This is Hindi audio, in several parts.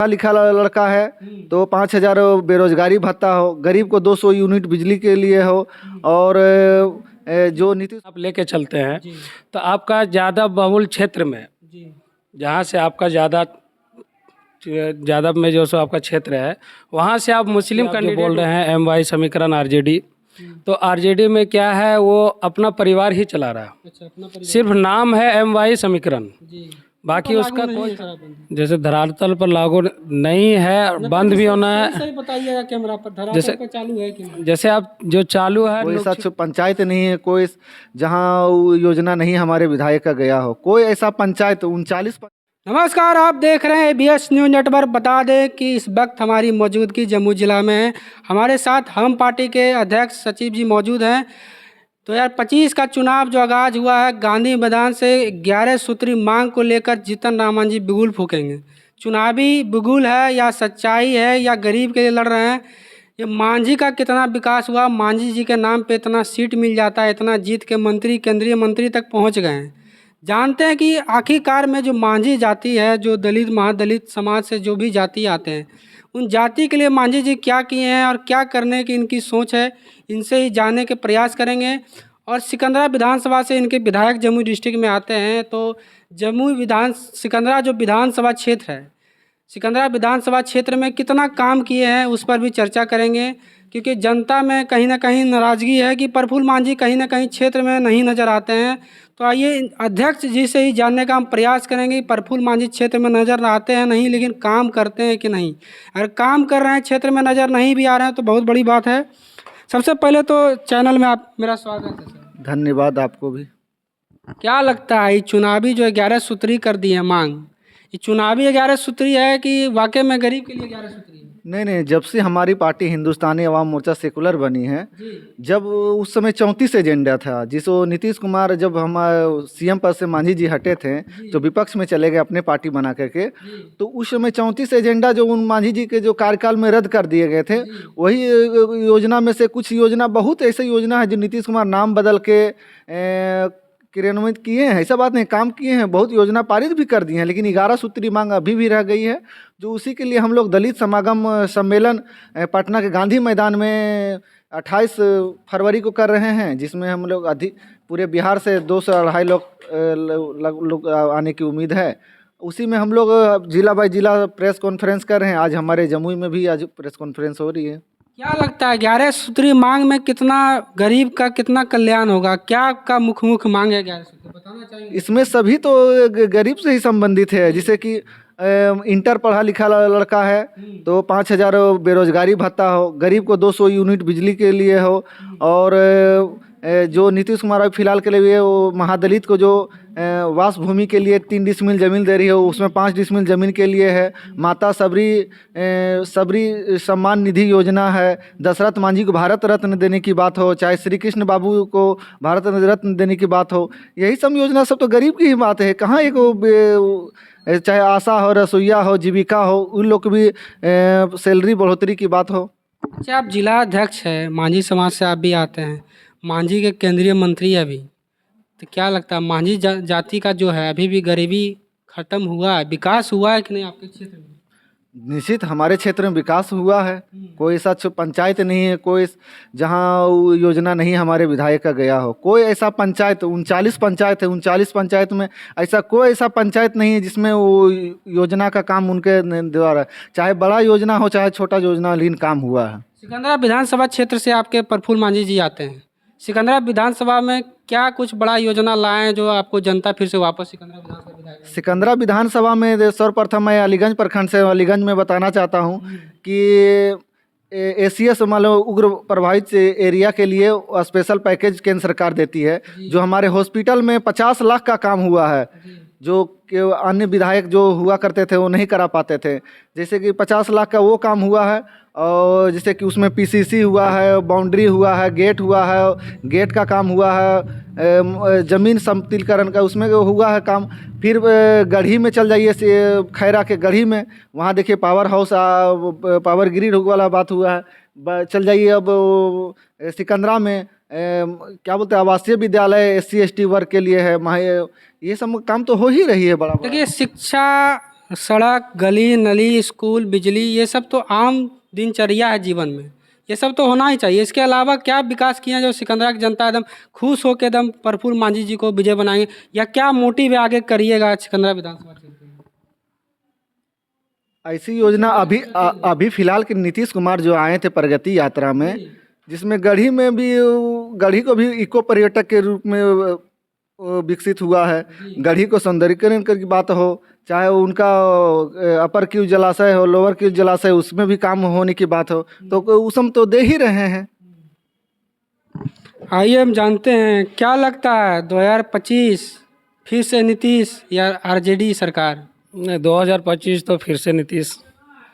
पढ़ा लिखा लड़का है तो 5,000 बेरोजगारी भत्ता हो, गरीब को 200 यूनिट बिजली के लिए हो, और जो नीतीश आप लेके चलते हैं तो आपका ज़्यादा बहुल क्षेत्र में जहाँ से आपका ज़्यादा में जो सो आपका क्षेत्र है वहाँ से आप मुस्लिम कैंडिडेट बोल रहे हैं MY समीकरण आरजेडी। तो आरजेडी में क्या है, वो अपना परिवार ही चला रहा है। अच्छा, सिर्फ नाम है MY समीकरण, बाकी उसका कोई जैसे धरातल पर लागू नहीं है, बंद भी होना है। सही बताइएगा कैमरा पर, धरातल जैसे पर चालू है कि नहीं? जैसे आप जो चालू है कोई ऐसा पंचायत नहीं है, कोई जहाँ वो योजना नहीं हमारे विधायक का गया हो, कोई ऐसा पंचायत 39। नमस्कार, आप देख रहे हैं ABS न्यूज़ नेटवर्क। बता दें कि इस वक्त हमारी मौजूदगी जम्मू जिला में है। हमारे साथ हम पार्टी के अध्यक्ष सचिव जी मौजूद हैं। 2025 का चुनाव जो आगाज हुआ है, गांधी मैदान से 11 सूत्री मांग को लेकर जीतन राम मांझी बिगुल फूकेंगे। चुनावी बिगुल है या सच्चाई है या गरीब के लिए लड़ रहे हैं? ये मांझी का कितना विकास हुआ, मांझी जी के नाम पे इतना सीट मिल जाता है, इतना जीत के मंत्री केंद्रीय मंत्री तक पहुंच गए हैं। जानते हैं कि आखिरकार में जो मांझी जाति है, जो दलित महादलित समाज से जो भी जाति आते हैं, उन जाति के लिए मांझी जी क्या किए हैं और क्या करने की इनकी सोच है, इनसे ही जानने के प्रयास करेंगे। और सिकंदरा विधानसभा से इनके विधायक जमुई डिस्ट्रिक्ट में आते हैं, तो सिकंदरा जो विधानसभा क्षेत्र है, सिकंदरा विधानसभा क्षेत्र में कितना काम किए हैं उस पर भी चर्चा करेंगे। क्योंकि जनता में कहीं ना कहीं नाराज़गी है कि प्रफुल्ल मांझी कहीं ना कहीं क्षेत्र में नहीं नज़र आते हैं। तो आइए अध्यक्ष जी से ही जानने का हम प्रयास करेंगे, प्रफुल्ल मांझी क्षेत्र में नज़र आते हैं नहीं, लेकिन काम करते हैं कि नहीं। अगर काम कर रहे हैं, क्षेत्र में नज़र नहीं भी आ रहे हैं, तो बहुत बड़ी बात है। सबसे पहले तो चैनल में आप मेरा स्वागत है सर। धन्यवाद आपको भी। क्या लगता है, ये चुनावी जो 11 सूत्री कर दी है मांग, ये चुनावी 11 सूत्री है कि वाकई में गरीब के लिए 11 सूत्री है? नहीं, जब से हमारी पार्टी हिंदुस्तानी अवाम मोर्चा सेकुलर बनी है, जब उस समय 34 एजेंडा था, जिसको नीतीश कुमार जब हम CM पद से मांझी जी हटे थे तो विपक्ष में चले गए अपने पार्टी बना करके, तो उस समय 34 एजेंडा जो उन मांझी जी के जो कार्यकाल में रद्द कर दिए गए थे, वही योजना में से कुछ योजना, बहुत ऐसी योजना है जो नीतीश कुमार नाम बदल के क्रियान्वित किए हैं। ऐसा बात नहीं, काम किए हैं, बहुत योजना पारित भी कर दी हैं, लेकिन 11 सूत्री मांग अभी भी रह गई है, जो उसी के लिए हम लोग दलित समागम सम्मेलन पटना के गांधी मैदान में 28 फरवरी को कर रहे हैं, जिसमें हम लोग पूरे बिहार से 2 से 2.5 लोग आने की उम्मीद है। उसी में हम लोग जिला बाई जिला प्रेस कॉन्फ्रेंस कर रहे हैं। आज हमारे जमुई में भी आज प्रेस कॉन्फ्रेंस हो रही है। क्या लगता है 11 सूत्री मांग में कितना गरीब का कितना कल्याण होगा? क्या आपका मुख्य मांग है 11 सूत्री, बताना चाहिए? इसमें सभी तो गरीब से ही संबंधित है। जैसे कि इंटर पढ़ा लिखा लड़का है तो 5,000 बेरोजगारी भत्ता हो, गरीब को 200 यूनिट बिजली के लिए हो, और जो नीतीश कुमार अभी फिलहाल के लिए वो महादलित को जो वास भूमि के लिए 3 डिसमिल ज़मीन दे रही है, उसमें 5 डिसमिल ज़मीन के लिए है। माता सबरी सम्मान निधि योजना है। दशरथ मांझी को भारत रत्न देने की बात हो, चाहे श्री कृष्ण बाबू को भारत रत्न देने की बात हो, यही सब योजना सब तो गरीब की ही बात है। कहाँ एक चाहे आशा हो, रसोईया हो, जीविका हो, उन लोग की भी सैलरी बढ़ोतरी की बात हो। अच्छा, आप जिला अध्यक्ष हैं, मांझी समाज से आप भी आते हैं, मांझी के केंद्रीय मंत्री अभी, तो क्या लगता है मांझी जाति का जो है अभी भी गरीबी खत्म हुआ है, विकास हुआ है कि नहीं आपके क्षेत्र में? निश्चित हमारे क्षेत्र में विकास हुआ है। कोई ऐसा पंचायत नहीं है, कोई जहाँ वो योजना नहीं हमारे विधायक का गया हो। कोई ऐसा पंचायत 39 पंचायत है, 39 पंचायत में ऐसा कोई ऐसा पंचायत नहीं है जिसमें वो योजना का काम उनके द्वारा, चाहे बड़ा योजना हो चाहे छोटा योजना, लेकिन काम हुआ है। सिकंदरा विधानसभा क्षेत्र से आपके प्रफुल्ल मांझी जी आते हैं। सिकंदरा विधानसभा में क्या कुछ बड़ा योजना लाए हैं जो आपको जनता फिर से वापस सिकंदरा विधानसभा में सर्वप्रथम मैं अलीगंज प्रखंड से अलीगंज में बताना चाहता हूँ कि ACS मान लो उग्र प्रभावित एरिया के लिए स्पेशल पैकेज केंद्र सरकार देती है। जो हमारे हॉस्पिटल में 50 लाख का काम हुआ है, जो कि अन्य विधायक जो हुआ करते थे वो नहीं करा पाते थे। जैसे कि 50 लाख का वो काम हुआ है, और जैसे कि उसमें PCC हुआ है, बाउंड्री हुआ है, गेट हुआ है, गेट का काम हुआ है, ज़मीन समतलीकरण का उसमें हुआ है काम। फिर गढ़ी में चल जाइए, खैरा के गढ़ी में, वहाँ देखिए पावर हाउस पावर ग्रिड वाला बात हुआ है। चल जाइए अब सिकंदरा में क्या बोलते हैं, आवासीय विद्यालय SC ST वर्ग के लिए है। ये सब काम तो हो ही रही है बड़ा। देखिए, शिक्षा सड़क, गली नली, स्कूल, बिजली, ये सब तो आम दिनचर्या है जीवन में, ये सब तो होना ही चाहिए। इसके अलावा क्या विकास किया जो सिकंदरा की जनता एकदम खुश होकर एकदम प्रफुल्ल मांझी जी को विजय बनाएंगे, या क्या मोटिव है आगे करिएगा सिकंदरा विधानसभा क्षेत्र में? ऐसी योजना अभी फिलहाल के नीतीश कुमार जो आए थे प्रगति यात्रा में, जिसमें गढ़ी में भी गढ़ी को भी इको पर्यटक के रूप में विकसित हुआ है। गढ़ी को सौंदर्यीकरण की बात हो, चाहे उनका अपर क्यू जलाशय हो, लोअर क्यू जलाशय, उसमें भी काम होने की बात हो, तो उस हम तो दे ही रहे हैं। आइए हम जानते हैं क्या लगता है 2025 फिर से नीतीश या आरजेडी सरकार? नहीं, 2025 तो फिर से नीतीश।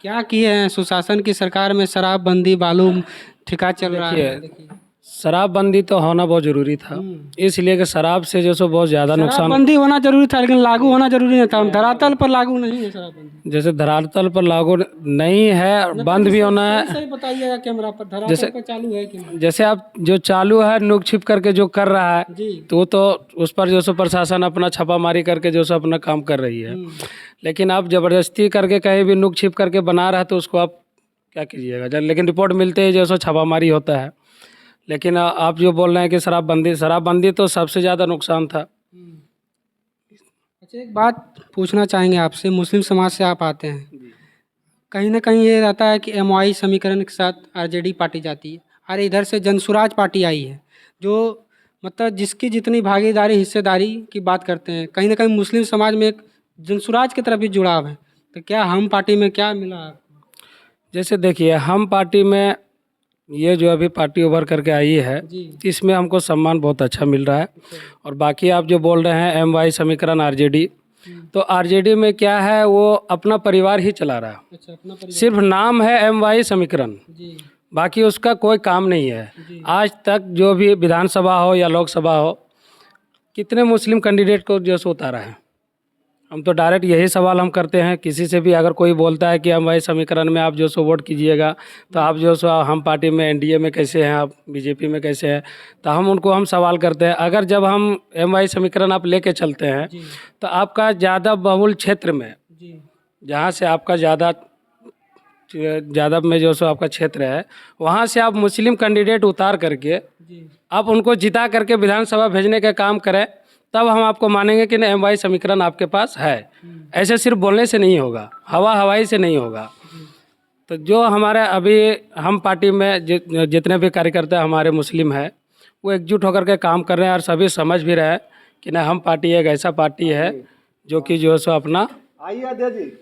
क्या किए हैं सुशासन की सरकार में? शराबबंदी, बालू ठिका चल रहा है। देखिए, शराबबंदी तो होना बहुत ज़रूरी था, इसलिए कि शराब से जो सो बहुत ज़्यादा नुकसान। शराबबंदी होना जरूरी था लेकिन लागू होना जरूरी नहीं था। धरातल पर लागू नहीं है शराबबंदी। जैसे धरातल पर लागू नहीं है, बंद भी होना है। सही बताइएगा कैमरा पर, धरातल पर चालू है कि नहीं? जैसे आप जो चालू है नुक छिप करके जो कर रहा है, जी। तो उस पर जो सो प्रशासन अपना छापामारी करके जो सो अपना काम कर रही है। लेकिन आप ज़बरदस्ती करके कहीं भी नुक छिप करके बना रहा है तो उसको आप क्या कीजिएगा। लेकिन रिपोर्ट मिलते ही जो सो छापामारी होता है। लेकिन आप जो बोल रहे हैं कि शराबबंदी तो सबसे ज़्यादा नुकसान था। अच्छा, एक बात पूछना चाहेंगे आपसे, मुस्लिम समाज से आप आते हैं, कहीं ना कहीं ये रहता है कि एमवाई समीकरण के साथ आरजेडी पार्टी जाती है, और इधर से जनसुराज पार्टी आई है, जो मतलब जिसकी जितनी भागीदारी हिस्सेदारी की बात करते हैं, कहीं ना कहीं मुस्लिम समाज में एक जनसुराज की तरफ भी जुड़ाव है। तो क्या हम पार्टी में क्या मिला आपको? जैसे देखिए, हम पार्टी में ये जो अभी पार्टी उभर करके आई है, इसमें हमको सम्मान बहुत अच्छा मिल रहा है। और बाकी आप जो बोल रहे हैं एमवाई समीकरण आरजेडी, तो आरजेडी में क्या है, वो अपना परिवार ही चला रहा है। अच्छा, अपना परिवार। सिर्फ नाम है एमवाई समीकरण, बाकी उसका कोई काम नहीं है। आज तक जो भी विधानसभा हो या लोकसभा हो, कितने मुस्लिम कैंडिडेट को जो सो उतारा है। हम तो डायरेक्ट यही सवाल हम करते हैं किसी से भी, अगर कोई बोलता है कि हम भाई समीकरण में आप जो सो वोट कीजिएगा, तो आप जो सो हम पार्टी में एनडीए में कैसे हैं, आप बीजेपी में कैसे हैं, तो हम सवाल करते हैं। अगर जब हम एमवाई समीकरण आप लेके चलते हैं, तो आपका ज़्यादा बहुल क्षेत्र में, जहाँ से आपका ज़्यादा में जो सो आपका क्षेत्र है, वहाँ से आप मुस्लिम कैंडिडेट उतार करके आप उनको जिता करके विधानसभा भेजने का काम करें, तब हम आपको मानेंगे कि एमवाई समीकरण आपके पास है। ऐसे सिर्फ बोलने से नहीं होगा, हवाई से नहीं होगा। तो जो हमारे अभी हम पार्टी में जितने भी कार्यकर्ता हमारे मुस्लिम हैं, वो एकजुट होकर के काम कर रहे हैं, और सभी समझ भी रहे हैं कि ना हम पार्टी एक ऐसा पार्टी है जो कि जो सो अपना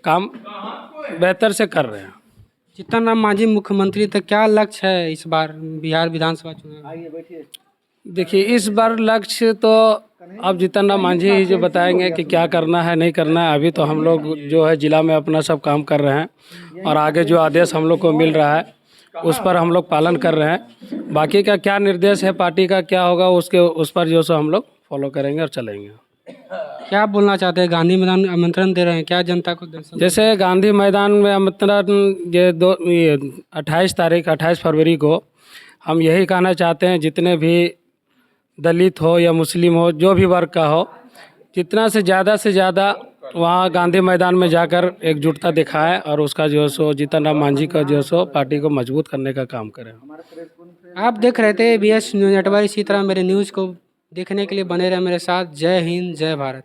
काम बेहतर से कर रहे हैं। जीतन राम मांझी मुख्यमंत्री, तो क्या लक्ष्य है इस बार बिहार विधानसभा चुनाव? देखिए, इस बार लक्ष्य तो अब जीतन राम मांझी ही जो बताएंगे कि क्या करना है नहीं करना है। अभी तो हम लोग जो है जिला में अपना सब काम कर रहे हैं, और आगे जो आदेश हम लोग को मिल रहा है उस पर हम लोग पालन कर रहे हैं। बाकी का क्या निर्देश है पार्टी का क्या होगा, उस पर जो सो हम लोग फॉलो करेंगे और चलेंगे। क्या बोलना चाहते हैं? गांधी मैदान में आमंत्रण दे रहे हैं क्या जनता को? जैसे गांधी मैदान में आमंत्रण ये 28 फरवरी को हम यही कहना चाहते हैं, जितने भी दलित हो या मुस्लिम हो, जो भी वर्ग का हो, जितना से ज़्यादा वहाँ गांधी मैदान में जाकर एकजुटता दिखाएं, और उसका जो सो जीतन राम मांझी का जो सो पार्टी को मजबूत करने का काम करें। आप देख रहे थे BS न्यूज़ नेटवर्क। इसी तरह मेरे न्यूज़ को देखने के लिए बने रहे मेरे साथ। जय हिंद, जय भारत।